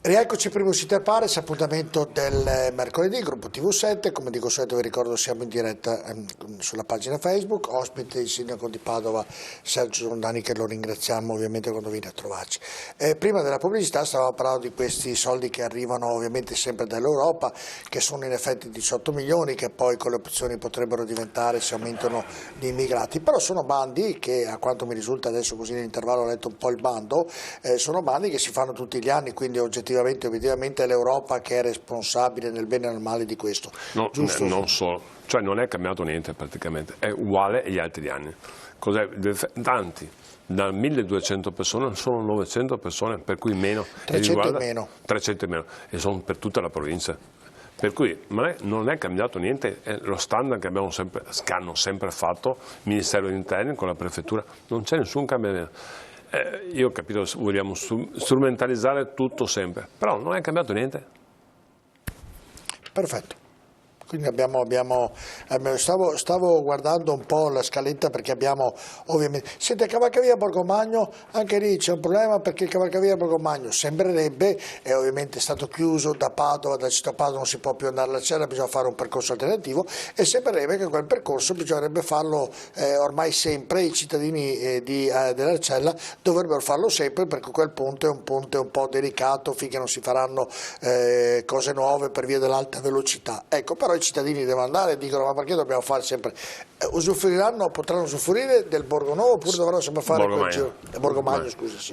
Rieccoci primo Uscite Pares, appuntamento del mercoledì, gruppo TV7, come dico solito vi ricordo siamo in diretta sulla pagina Facebook, ospite il sindaco di Padova Sergio Giordani, che lo ringraziamo ovviamente quando viene a trovarci. Prima della pubblicità stavamo parlando di questi soldi che arrivano ovviamente sempre dall'Europa, che sono in effetti 18 milioni, che poi con le opzioni potrebbero diventare se aumentano gli immigrati, però sono bandi che, a quanto mi risulta adesso così nell'intervallo ho letto un po' il bando, sono bandi che si fanno tutti gli anni, quindi obiettivamente è l'Europa che è responsabile nel bene e nel male di questo. No, non so, cioè non è cambiato niente praticamente, è uguale agli altri anni. Tanti, da 1200 persone sono 900 persone, per cui meno. 300 in meno. 300 in meno, e sono per tutta la provincia. Per cui non è cambiato niente, è lo standard che hanno sempre fatto il Ministero degli Interni con la Prefettura, non c'è nessun cambiamento. Io ho capito, vogliamo strumentalizzare tutto sempre, però non è cambiato niente. Perfetto. Quindi stavo guardando un po' la scaletta perché abbiamo ovviamente... Senti, Cavalcavia Borgomagno, anche lì c'è un problema perché Cavalcavia Borgomagno sembrerebbe, è ovviamente stato chiuso da Padova, da città Padova non si può più andare alla Cella, bisogna fare un percorso alternativo e sembrerebbe che quel percorso bisognerebbe farlo ormai sempre, i cittadini della Cella dovrebbero farlo sempre perché quel ponte è un ponte un po' delicato finché non si faranno cose nuove per via dell'alta velocità. Ecco, però i cittadini devono andare e dicono ma perché dobbiamo fare sempre, potranno usufruire del Borgonovo oppure dovranno sempre fare quel giro? Borgomagno, scusa. Sì.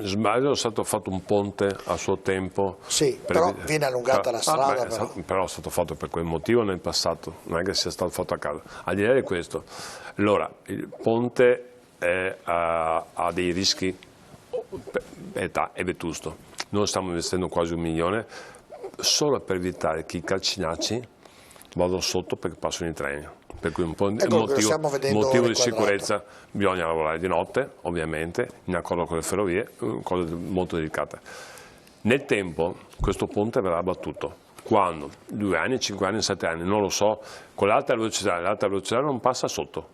Sbaglio, è stato fatto un ponte a suo tempo. Sì, però viene allungata la strada. Però è stato fatto per quel motivo nel passato, non è che sia stato fatto a caso. Al di là di questo, allora, il ponte ha dei rischi, è vetusto. Noi stiamo investendo quasi 1 milione solo per evitare che i calcinacci vadano sotto perché passano i treni, per cui un po' motivo di sicurezza bisogna lavorare di notte, ovviamente, in accordo con le ferrovie, cose molto delicate. Nel tempo questo ponte verrà abbattuto, quando? 2 anni, 5 anni, 7 anni, non lo so, con l'alta velocità non passa sotto.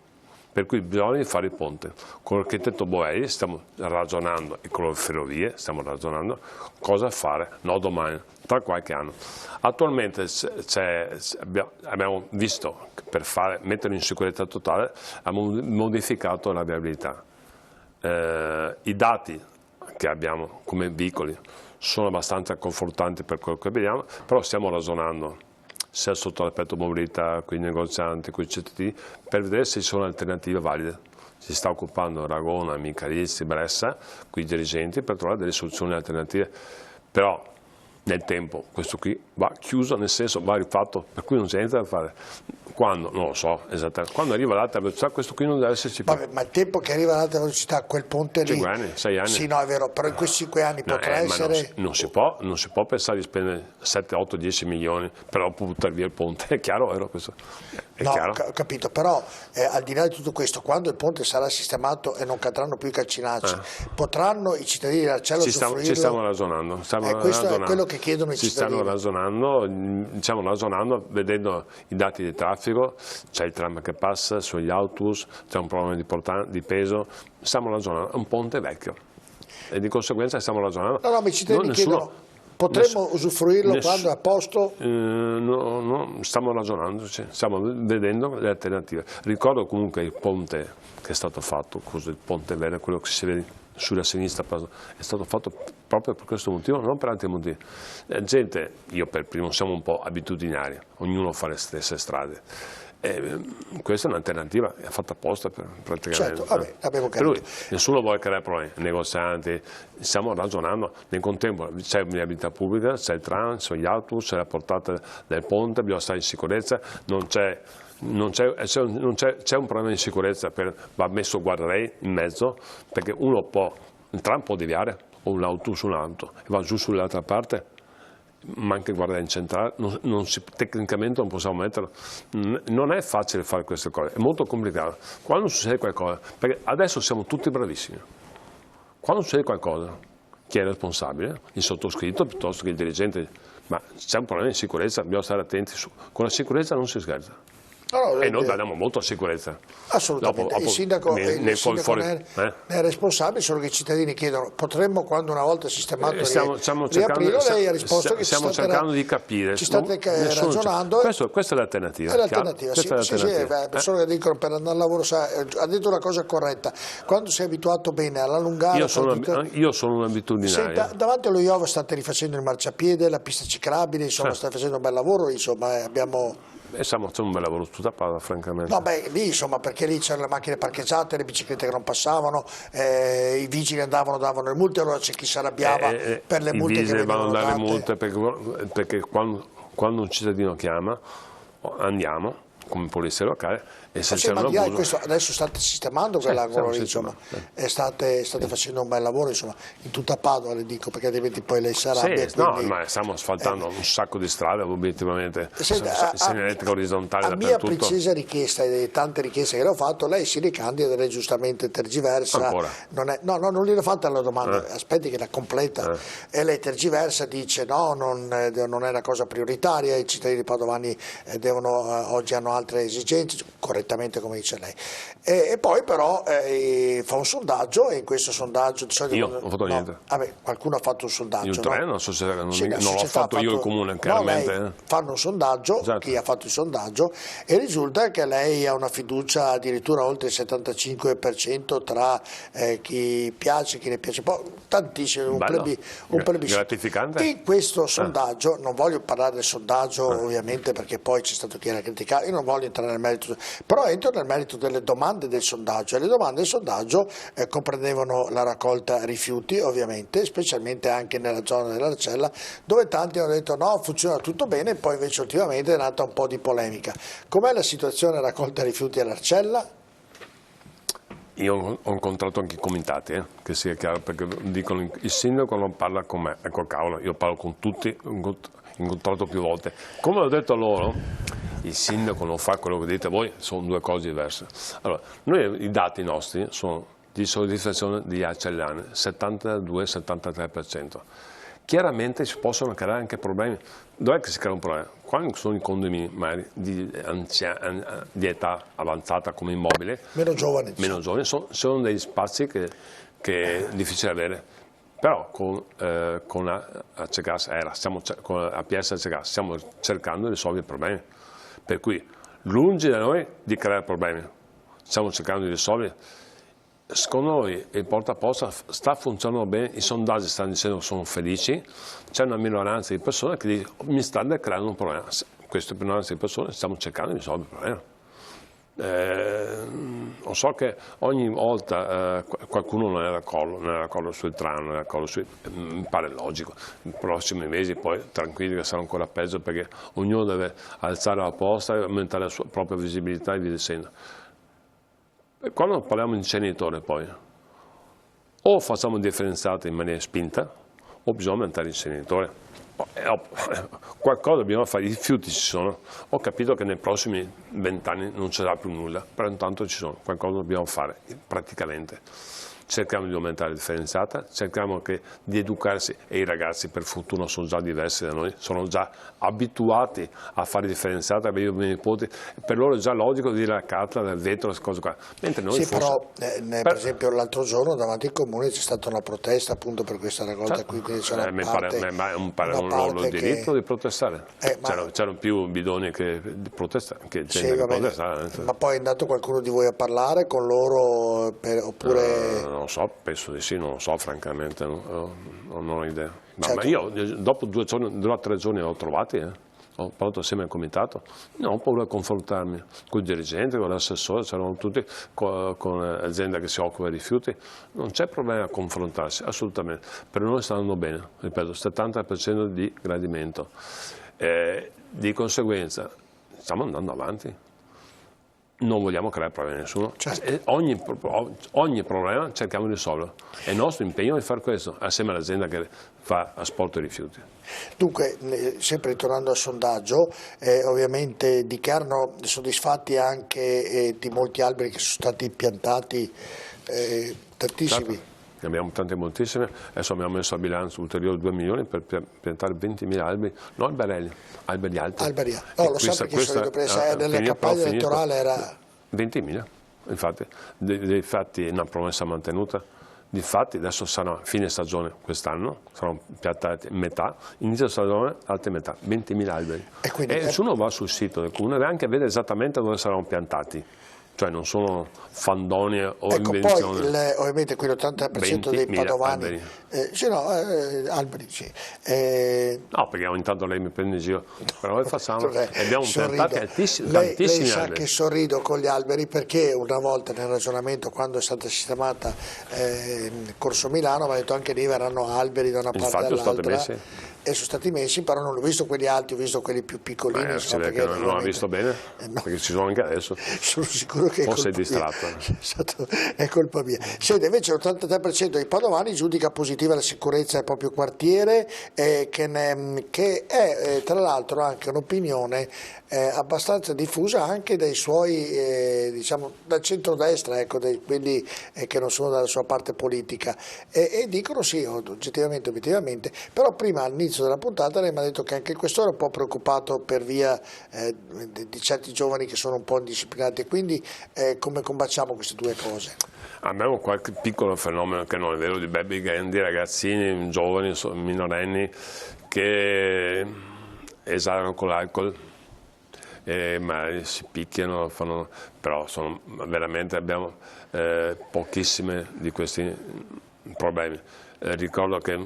Per cui bisogna fare il ponte. Con l'architetto Boei stiamo ragionando e con le ferrovie stiamo ragionando cosa fare, no domani, tra qualche anno. Attualmente abbiamo visto che per mettere in sicurezza totale abbiamo modificato la viabilità. I dati che abbiamo come veicoli sono abbastanza confortanti per quello che vediamo, però stiamo ragionando sia sotto l'aspetto mobilità, con i negozianti, con i cittadini, per vedere se ci sono alternative valide. Si sta occupando Ragona, Micalizzi, Bressa, con i dirigenti per trovare delle soluzioni alternative, però nel tempo questo qui va chiuso, nel senso va rifatto, per cui non c'è niente da fare. Quando? Non lo so esattamente. Quando arriva l'alta velocità questo qui non deve esserci più. Vabbè, ma il tempo che arriva l'alta velocità, quel ponte lì... 5 anni, 6 anni. Sì, no, è vero, però in questi 5 anni potrà essere... Non si può pensare di spendere 7, 8, 10 milioni per buttare via il ponte, è chiaro, vero questo? No, ho capito, però al di là di tutto questo, quando il ponte sarà sistemato e non cadranno più i calcinacci, potranno i cittadini della Cella usufruirlo? Ci stiamo ragionando. Questo è quello che chiedono i cittadini. Stiamo ragionando, vedendo i dati di traffico, c'è il tram che passa, sugli autobus, c'è un problema di peso, stiamo ragionando, è un ponte vecchio e di conseguenza stiamo ragionando. No, ma i cittadini chiedono... Potremmo usufruirlo quando è a posto? No, stiamo ragionando, stiamo vedendo le alternative. Ricordo comunque il ponte che è stato fatto, il ponte verde, quello che si vede sulla sinistra, è stato fatto proprio per questo motivo, non per altri motivi. La gente, io per primo, siamo un po' abitudinari, ognuno fa le stesse strade. Questa è un'alternativa, è fatta apposta praticamente. Certo, vabbè, abbiamo capito. Per lui, nessuno vuole creare problemi, negozianti, stiamo ragionando, nel contempo c'è la viabilità pubblica, c'è il tram, c'è gli autobus, c'è la portata del ponte, bisogna stare in sicurezza, c'è un problema di sicurezza, va messo guardrail in mezzo, perché il tram può deviare, o un autobus un auto, e va giù sull'altra parte, ma anche guardare in centrale, tecnicamente non possiamo metterlo. Non è facile fare queste cose, è molto complicato. Quando succede qualcosa, perché adesso siamo tutti bravissimi, quando succede qualcosa, chi è responsabile? Il sottoscritto piuttosto che il dirigente, ma c'è un problema di sicurezza, dobbiamo stare attenti, con la sicurezza non si scherza. e noi diamo molta sicurezza. Assolutamente, il sindaco ne è responsabile, solo che i cittadini chiedono, potremmo quando una volta sistemato riaprirlo, lei ha risposto che stiamo cercando di capire, ci state ragionando. Questa è l'alternativa. È l'alternativa, solo che dicono per andare al lavoro, ha detto una cosa corretta, quando sei abituato bene all'allungare... Io sono un abitudinario. Davanti allo Iovo state rifacendo il marciapiede, la pista ciclabile, insomma state facendo un bel lavoro, insomma abbiamo... Facciamo un bel lavoro tutta Padova, francamente. No, beh, lì insomma, perché lì c'erano le macchine parcheggiate, le biciclette che non passavano, i vigili andavano, davano le multe, allora c'è chi si arrabbiava per le multe che venivano date. I vigili vanno a dare le multe perché quando un cittadino chiama, andiamo come polizia locale e se c'è un abuso... Questo adesso state sistemando quell'angolo lì, insomma, e state facendo un bel lavoro, insomma, in tutta Padova, le dico, perché altrimenti poi lei sarà... No, ma stiamo asfaltando un sacco di strade, obiettivamente, segnaletica orizzontale dappertutto. A mia precisa richiesta e tante richieste che le ho fatto, lei si ricandida e lei giustamente tergiversa. Ancora? Non gliel'ho fatta la domanda, aspetti che la completa, e lei tergiversa, dice no, non è una cosa prioritaria, i cittadini padovani oggi hanno altre esigenze, correttamente come dice lei, e poi però fa un sondaggio, e in questo sondaggio di solito io non ho fatto niente. Qualcuno ha fatto un sondaggio, non l'ho fatto io il comune, chiaramente. Fanno un sondaggio, esatto. Chi ha fatto il sondaggio, e risulta che lei ha una fiducia addirittura oltre il 75% tra chi piace e chi ne piace tantissimo, un plebiscito. Gratificante. In questo sondaggio, non voglio parlare del sondaggio ovviamente perché poi c'è stato chi era criticato, io non voglio entrare nel merito, però entro nel merito delle domande del sondaggio, e le domande del sondaggio comprendevano la raccolta rifiuti, ovviamente, specialmente anche nella zona dell'Arcella, dove tanti hanno detto no, funziona tutto bene, e poi invece ultimamente è nata un po' di polemica. Com'è la situazione raccolta rifiuti all'Arcella? Io ho incontrato anche i comitati, che sia chiaro, perché dicono il sindaco non parla con me, ecco cavolo, io parlo con tutti, ho incontrato più volte. Come ho detto a loro, il sindaco non fa quello che dite voi, sono due cose diverse. Allora, noi i dati nostri sono di soddisfazione degli arcellani, 72-73%. Chiaramente si possono creare anche problemi. Dov'è che si crea un problema? Quando sono i condomini magari di età avanzata come immobile, meno giovani, sono degli spazi che è difficile avere. Però con ACEGAS, con APS ACEGAS stiamo cercando di risolvere i problemi. Per cui lungi da noi di creare problemi, stiamo cercando di risolvere. Secondo noi il portaposta sta funzionando bene, i sondaggi stanno dicendo che sono felici, c'è una minoranza di persone che dice mi stanno creando un problema. Questa minoranza di persone stiamo cercando di risolvere il problema. Lo so che ogni volta qualcuno non è d'accordo sul tram, non è d'accordo mi pare logico. Nei prossimi mesi poi tranquilli che sarà ancora peggio, perché ognuno deve alzare la posta e aumentare la sua propria visibilità e via dicendo. Quando parliamo di inceneritore poi, o facciamo differenziate in maniera spinta, o bisogna aumentare l'inceneritore. Qualcosa dobbiamo fare, i rifiuti ci sono, ho capito che nei prossimi 20 anni non ci sarà più nulla, però intanto ci sono, qualcosa dobbiamo fare, praticamente. Cerchiamo di aumentare la differenziata, cerchiamo di educarsi, e i ragazzi per fortuna sono già diversi da noi, sono già abituati a fare differenziata, io ho i miei nipoti, per loro è già logico dire la carta, del vetro, queste cose qua. Mentre noi sì, però per esempio l'altro giorno davanti al comune c'è stata una protesta appunto per questa raccolta qui, quindi c'è mi pare un loro diritto di protestare, c'erano più bidoni che di protestare, che gente che protestare. Ma poi è andato qualcuno di voi a parlare con loro oppure... Non lo so, penso di sì, non lo so francamente, non ho idea. No, ma io dopo 2 o 3 giorni ho trovati, ho parlato assieme al comitato, non ho paura di confrontarmi con il dirigente, con l'assessore, c'erano tutti con l'azienda che si occupa dei rifiuti, non c'è problema a confrontarsi, assolutamente. Per noi sta andando bene, ripeto, 70% di gradimento. Di conseguenza stiamo andando avanti. Non vogliamo creare problemi a nessuno, ogni problema cerchiamo di risolverlo, è il nostro impegno di fare questo, assieme all'azienda che fa asporto dei rifiuti. Dunque, sempre ritornando al sondaggio, ovviamente dichiarano soddisfatti anche di molti alberi che sono stati piantati, tantissimi. ne abbiamo tante moltissime, adesso abbiamo messo a bilancio ulteriori 2 milioni per piantare 20.000 alberi, non alberelli, alberi alti. Alberi. No, lo so perché nella campagna elettorale era... 20.000, infatti, difatti una promessa mantenuta. Difatti adesso sarà fine stagione quest'anno, saranno piantati metà, inizio stagione altre metà, 20.000 alberi. E nessuno va sul sito del comune e anche vede esattamente dove saranno piantati. Cioè non sono fandonie o invenzioni. Poi ovviamente quell'80% dei padovani alberi sì. No, perché ogni tanto lei mi prende in giro, però noi facciamo abbiamo piantati tantissimi lei sa alberi. Che sorrido con gli alberi perché una volta nel ragionamento, quando è stata sistemata Corso Milano, mi ha detto anche lì verranno alberi da una parte all'altra. E sono stati messi, però non ho visto quelli alti, ho visto quelli più piccolini. Si vede che non ha visto bene, no. Perché ci sono anche adesso. Sono sicuro che sei distratto. È colpa mia. Senti, invece l'83% dei padovani giudica positiva la sicurezza del proprio quartiere, che è tra l'altro anche un'opinione abbastanza diffusa anche dai suoi, diciamo, dal centrodestra, ecco, quelli che non sono dalla sua parte politica, e dicono sì, oggettivamente, obiettivamente, però prima all'inizio della puntata lei mi ha detto che anche questo era un po' preoccupato per via di certi giovani che sono un po' indisciplinati, quindi come combattiamo queste due cose? Abbiamo qualche piccolo fenomeno che non è vero di baby gang, di ragazzini, giovani, minorenni che esagerano con l'alcol, ma si picchiano, però veramente abbiamo pochissime di questi problemi. Ricordo che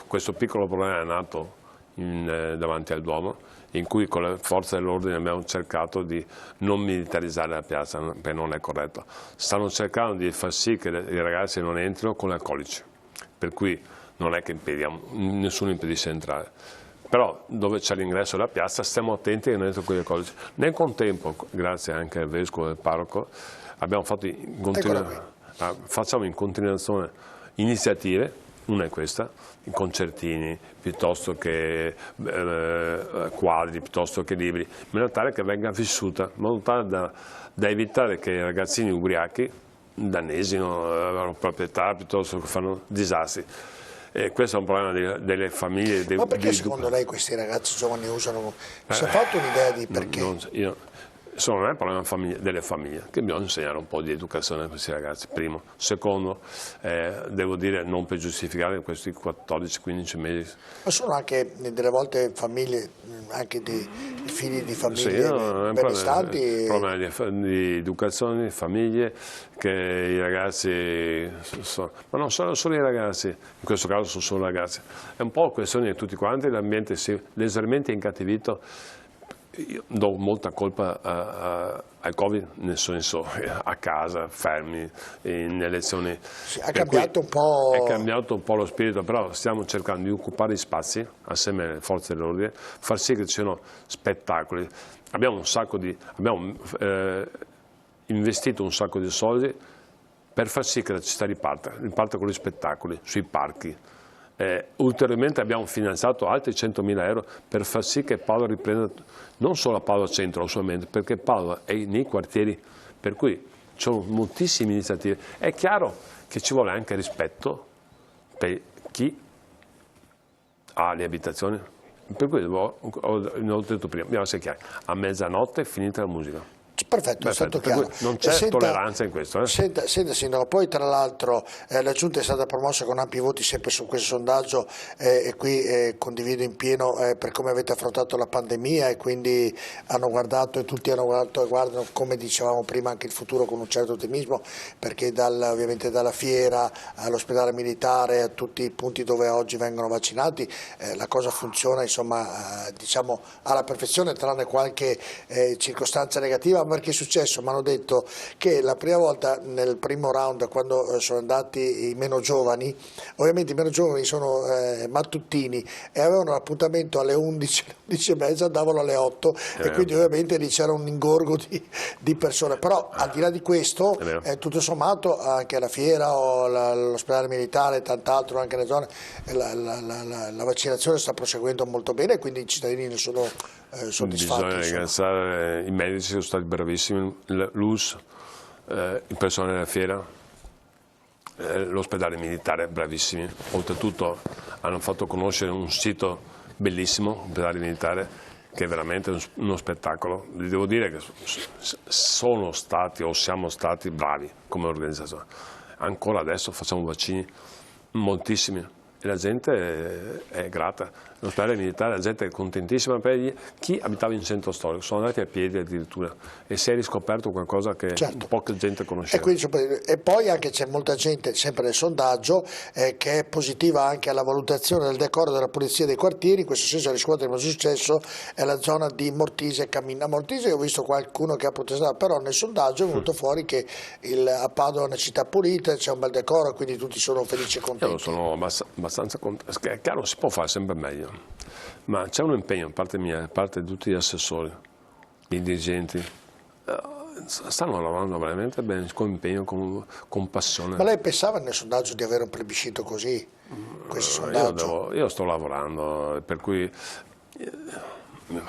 questo piccolo problema è nato davanti al Duomo, in cui con le forze dell'ordine abbiamo cercato di non militarizzare la piazza, perché non è corretto. Stanno cercando di far sì che i ragazzi non entrino con gli alcolici, per cui non è che nessuno impedisce di entrare. Però dove c'è l'ingresso della piazza stiamo attenti che non entrino con gli alcolici. Nel contempo, grazie anche al vescovo e al parroco, abbiamo fatto facciamo in continuazione iniziative. Una è questa, i concertini, piuttosto che quadri, piuttosto che libri, in modo tale che venga vissuta, in modo tale da evitare che i ragazzini ubriachi dannesino la loro proprietà, piuttosto che fanno disastri. E questo è un problema delle famiglie. Ma perché secondo lei questi ragazzi giovani usano? Si è fatto un'idea di perché? Non è un problema delle famiglie, che bisogna insegnare un po' di educazione a questi ragazzi, primo. Secondo, devo dire, non per giustificare questi 14-15 mesi. Ma sono anche delle volte famiglie, anche dei figli di famiglie benestanti? Sì, problema di educazione, di famiglie, che i ragazzi, ma non sono solo i ragazzi, in questo caso sono solo ragazzi. È un po' questione di tutti quanti, l'ambiente si è leggermente incattivito. Io do molta colpa al Covid, nel senso a casa, fermi, in elezioni. Sì, è cambiato un po' lo spirito, però stiamo cercando di occupare gli spazi assieme alle forze dell'ordine, far sì che ci siano spettacoli. Abbiamo investito un sacco di soldi per far sì che la città riparta con gli spettacoli, sui parchi. Ulteriormente abbiamo finanziato altri 100.000 euro per far sì che Padova riprenda, non solo a Padova Centro solamente, perché Padova è nei quartieri, per cui ci sono moltissime iniziative. È chiaro che ci vuole anche rispetto per chi ha le abitazioni, per cui ho detto prima, dobbiamo essere chiari, a mezzanotte è finita la musica. Perfetto, è stato chiaro. Non c'è tolleranza in questo. Senta Sindaco, poi tra l'altro la Giunta è stata promossa con ampi voti sempre su questo sondaggio e qui condivido in pieno per come avete affrontato la pandemia, e quindi hanno guardato, e tutti hanno guardato e guardano, come dicevamo prima, anche il futuro con un certo ottimismo, perché ovviamente dalla fiera all'ospedale militare a tutti i punti dove oggi vengono vaccinati la cosa funziona, insomma, diciamo alla perfezione, tranne qualche circostanza negativa. Perché è successo? Mi hanno detto che la prima volta nel primo round, quando sono andati i meno giovani, ovviamente i meno giovani sono mattutini e avevano l'appuntamento alle 11, 11:30, andavano alle 8 e quindi ovviamente lì c'era un ingorgo di persone, però al di là di questo tutto sommato anche la fiera o l'ospedale militare e tant'altro anche nelle zone la vaccinazione sta proseguendo molto bene e quindi i cittadini ne sono soddisfatti. Bisogna ringraziare i medici, sono stati bravissimi, l'US, il personale della fiera, l'ospedale militare, bravissimi, oltretutto hanno fatto conoscere un sito bellissimo, l'ospedale militare, che è veramente uno spettacolo. Vi devo dire che sono stati o siamo stati bravi come organizzazione. Ancora adesso facciamo vaccini, moltissimi, e la gente è grata. L'ospedale militare, la gente è contentissima, per chi abitava in centro storico, sono andati a piedi addirittura e si è riscoperto qualcosa che poca gente conosceva. E poi anche c'è molta gente, sempre nel sondaggio, che è positiva anche alla valutazione del decoro della pulizia dei quartieri. In questo senso ha riscuotere il maggior successo è la zona di Mortise e Camina. Mortise ho visto qualcuno che ha protestato, però nel sondaggio è venuto fuori che a Padova è una città pulita, c'è un bel decoro, quindi tutti sono felici e contenti. Io sono abbastanza contento, è chiaro, si può fare sempre meglio, ma c'è un impegno da parte mia, da parte di tutti gli assessori, i dirigenti, stanno lavorando veramente bene, con impegno, con passione. Ma lei pensava nel sondaggio di avere un plebiscito così? Questo sondaggio? Io sto lavorando, per cui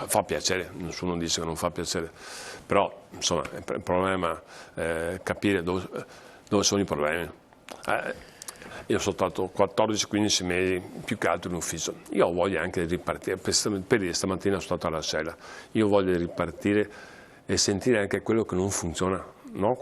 fa piacere, nessuno dice che non fa piacere, però insomma il problema è capire dove sono i problemi. Io sono stato 14-15 mesi più che altro in ufficio, io ho voglia anche di ripartire, per stamattina sono stato alla cella, io voglio ripartire e sentire anche quello che non funziona, no?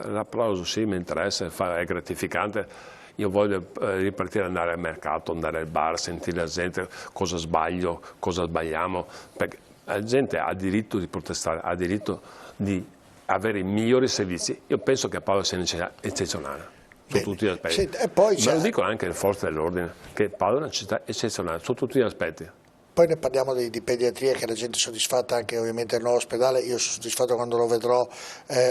L'applauso sì, mi interessa, è gratificante, io voglio ripartire, andare al mercato, andare al bar, sentire la gente, cosa sbaglio, cosa sbagliamo, perché la gente ha diritto di protestare, ha diritto di avere i migliori servizi. Io penso che a Padova sia eccezionale. Su tutti gli aspetti. Ma lo dico anche alle forze dell'ordine, che Padova è una città eccezionale su tutti gli aspetti. Poi ne parliamo di pediatria, che la gente è soddisfatta anche ovviamente del nuovo ospedale, io sono soddisfatto quando lo vedrò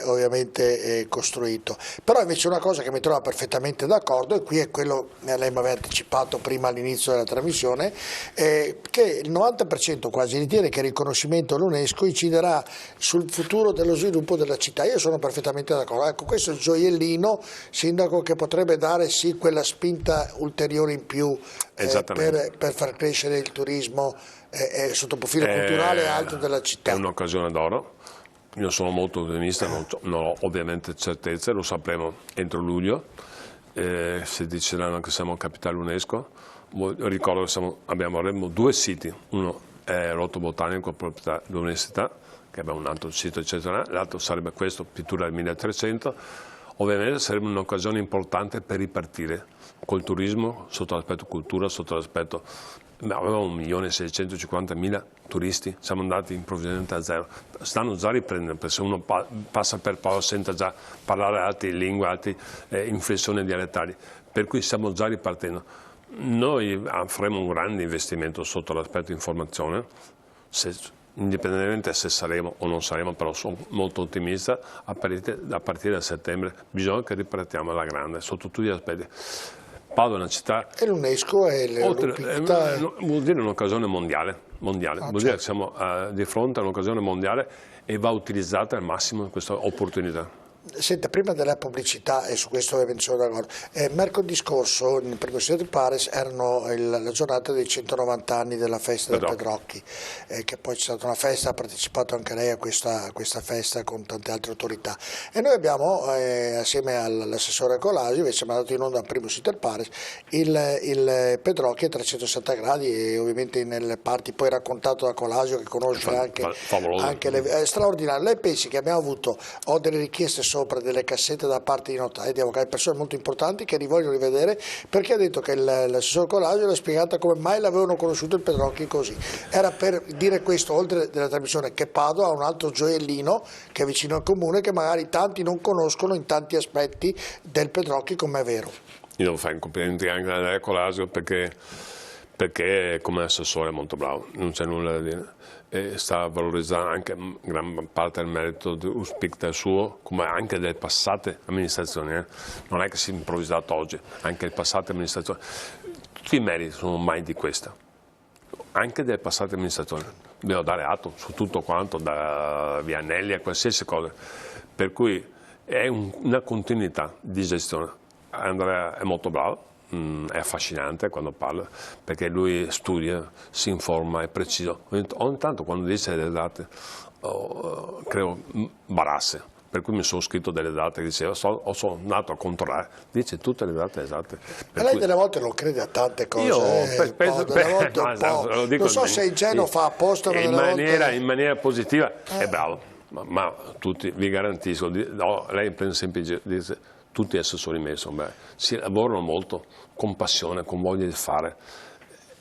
ovviamente costruito. Però invece una cosa che mi trova perfettamente d'accordo, e qui è quello che lei mi aveva anticipato prima all'inizio della trasmissione, che il 90% quasi ritiene che il riconoscimento all'UNESCO inciderà sul futuro dello sviluppo della città. Io sono perfettamente d'accordo. Ecco, questo è il gioiellino, Sindaco, che potrebbe dare sì quella spinta ulteriore in più per far crescere il turismo sotto profilo culturale e altro della città. È un'occasione d'oro, io sono molto ottimista, non ho ovviamente certezze, lo sapremo entro luglio, si diceranno che siamo capitale UNESCO. Ricordo che avremo 2 siti, uno è l'Orto Botanico proprietà dell'Università, che abbiamo un altro sito eccezionale, l'altro sarebbe questo, pittura del 1300, ovviamente sarebbe un'occasione importante per ripartire col turismo sotto l'aspetto cultura, sotto l'aspetto. Avevamo 1.650.000 turisti, siamo andati improvvisamente a zero. Stanno già riprendendo, perché se uno passa per Padova sente già parlare altre lingue, altre inflessioni dialettali, per cui stiamo già ripartendo. Noi faremo un grande investimento sotto l'aspetto informazione, indipendentemente se saremo o non saremo, però sono molto ottimista, a partire da settembre bisogna che ripartiamo alla grande sotto tutti gli aspetti. Padova è una città, e l'UNESCO è vuol dire un'occasione mondiale, vuol dire che siamo di fronte a un'occasione mondiale e va utilizzata al massimo questa opportunità. Senta, prima della pubblicità, e su questo ovviamente sono d'accordo, mercoledì scorso nel primo City Paris erano la giornata dei 190 anni della festa del Pedrocchi, che poi c'è stata una festa, ha partecipato anche lei a questa festa con tante altre autorità, e noi abbiamo assieme all'assessore Colasio invece mandato in onda al primo City Paris il Pedrocchi a 360 gradi, e ovviamente nelle parti poi raccontato da Colasio, che conosce anche le straordinario. Lei pensi che abbiamo avuto delle richieste sopra delle cassette da parte di notai, di avvocati, persone molto importanti che li vogliono rivedere, perché ha detto che l'assessore Colasio l'ha spiegata come mai l'avevano conosciuto il Pedrocchi così. Era per dire questo, oltre della trasmissione, che Padova ha un altro gioiellino che è vicino al comune, che magari tanti non conoscono in tanti aspetti del Pedrocchi, come è vero. Io devo fare i complimenti anche a Colasio perché come assessore è molto bravo, non c'è nulla da dire. E sta valorizzando anche gran parte del merito del suo, come anche delle passate amministrazioni. Non è che si è improvvisato oggi, anche le passate amministrazioni. Tutti i meriti sono mai di questa, anche delle passate amministrazioni. Devo dare atto su tutto quanto, da Vianelli a qualsiasi cosa. Per cui è una continuità di gestione. Andrea è molto bravo. È affascinante quando parla, perché lui studia, si informa, è preciso. Ogni tanto quando dice delle date creo barasse, per cui mi sono scritto delle date, diceva, sono andato a controllare, dice tutte le date esatte. Ma lei delle volte non crede a tante cose, Io delle volte un po'. Non so se è ingenuo, fa apposta, ma in maniera positiva è bravo, ma tutti, vi garantisco, no, lei prende sempre, dice, tutti gli assessori messi, si lavorano molto, con passione, con voglia di fare,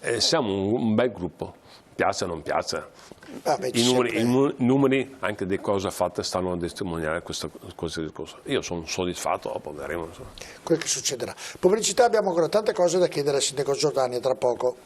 e siamo un bel gruppo, piace o non piace. I numeri anche di cosa fatte stanno a testimoniare questo discorso. Io sono soddisfatto, dopo vedremo. Quel che succederà. Pubblicità, abbiamo ancora tante cose da chiedere al sindaco Giordani, tra poco.